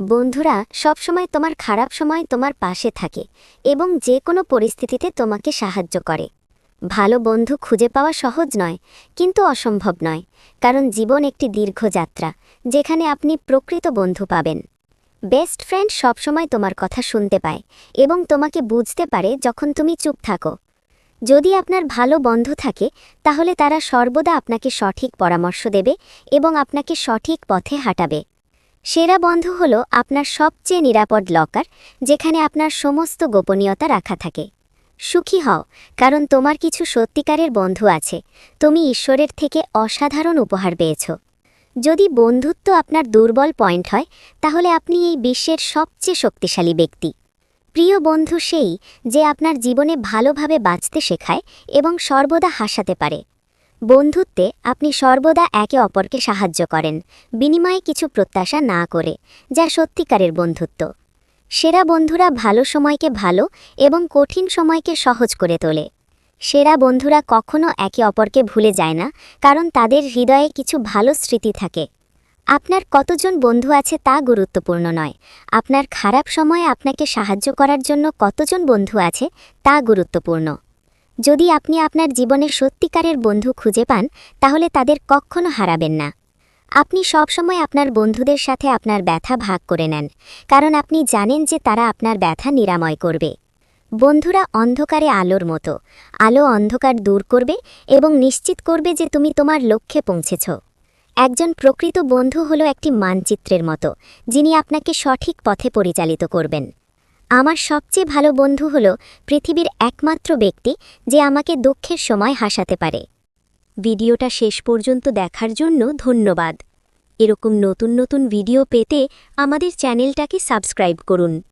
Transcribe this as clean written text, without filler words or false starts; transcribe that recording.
বন্ধুরা সবসময় তোমার খারাপ সময় তোমার পাশে থাকে এবং যে কোনো পরিস্থিতিতে তোমাকে সাহায্য করে। ভালো বন্ধু খুঁজে পাওয়া সহজ নয়, কিন্তু অসম্ভব নয়, কারণ জীবন একটি দীর্ঘ যাত্রা যেখানে আপনি প্রকৃত বন্ধু পাবেন। বেস্ট ফ্রেন্ড সবসময় তোমার কথা শুনতে পায় এবং তোমাকে বুঝতে পারে যখন তুমি চুপ থাকো। যদি আপনার ভালো বন্ধু থাকে তাহলে তারা সর্বদা আপনাকে সঠিক পরামর্শ দেবে এবং আপনাকে সঠিক পথে হাঁটাবে। সেরা বন্ধু হল আপনার সবচেয়ে নিরাপদ লকার, যেখানে আপনার সমস্ত গোপনীয়তা রাখা থাকে। সুখী হও, কারণ তোমার কিছু সত্যিকারের বন্ধু আছে। তুমি ঈশ্বরের থেকে অসাধারণ উপহার পেয়েছ। যদি বন্ধুত্ব আপনার দুর্বল পয়েন্ট হয়, তাহলে আপনি এই বিশ্বের সবচেয়ে শক্তিশালী ব্যক্তি। প্রিয় বন্ধু সেই যে আপনার জীবনে ভালোভাবে বাঁচতে শেখায় এবং সর্বদা হাসাতে পারে। বন্ধুত্বে আপনি সর্বদা একে অপরকে সাহায্য করেন, বিনিময়ে কিছু প্রত্যাশা না করে, যা সত্যিকারের বন্ধুত্ব। সেরা বন্ধুরা ভালো সময়কে ভালো এবং কঠিন সময়কে সহজ করে তোলে। সেরা বন্ধুরা কখনো একে অপরকে ভুলে যায় না, কারণ তাদের হৃদয়ে কিছু ভালো স্মৃতি থাকে। আপনার কতজন বন্ধু আছে তা গুরুত্বপূর্ণ নয়, আপনার খারাপ সময়ে আপনাকে সাহায্য করার জন্য কতজন বন্ধু আছে তা গুরুত্বপূর্ণ। যদি আপনি আপনার জীবনের সত্যিকারের বন্ধু খুঁজে পান, তাহলে তাদের কখনো হারাবেন না। আপনি সবসময় আপনার বন্ধুদের সাথে আপনার ব্যথা ভাগ করে নেন, কারণ আপনি জানেন যে তারা আপনার ব্যথা নিরাময় করবে। বন্ধুরা অন্ধকারে আলোর মতো, আলো অন্ধকার দূর করবে এবং নিশ্চিত করবে যে তুমি তোমার লক্ষ্যে পৌঁছেছ। একজন প্রকৃত বন্ধু হলো একটি মানচিত্রের মতো, যিনি আপনাকে সঠিক পথে পরিচালিত করবেন। আমার সবচেয়ে ভালো বন্ধু হল পৃথিবীর একমাত্র ব্যক্তি যে আমাকে দুঃখের সময় হাসাতে পারে। ভিডিওটা শেষ পর্যন্ত দেখার জন্য ধন্যবাদ। এরকম নতুন নতুন ভিডিও পেতে আমাদের চ্যানেলটাকে সাবস্ক্রাইব করুন।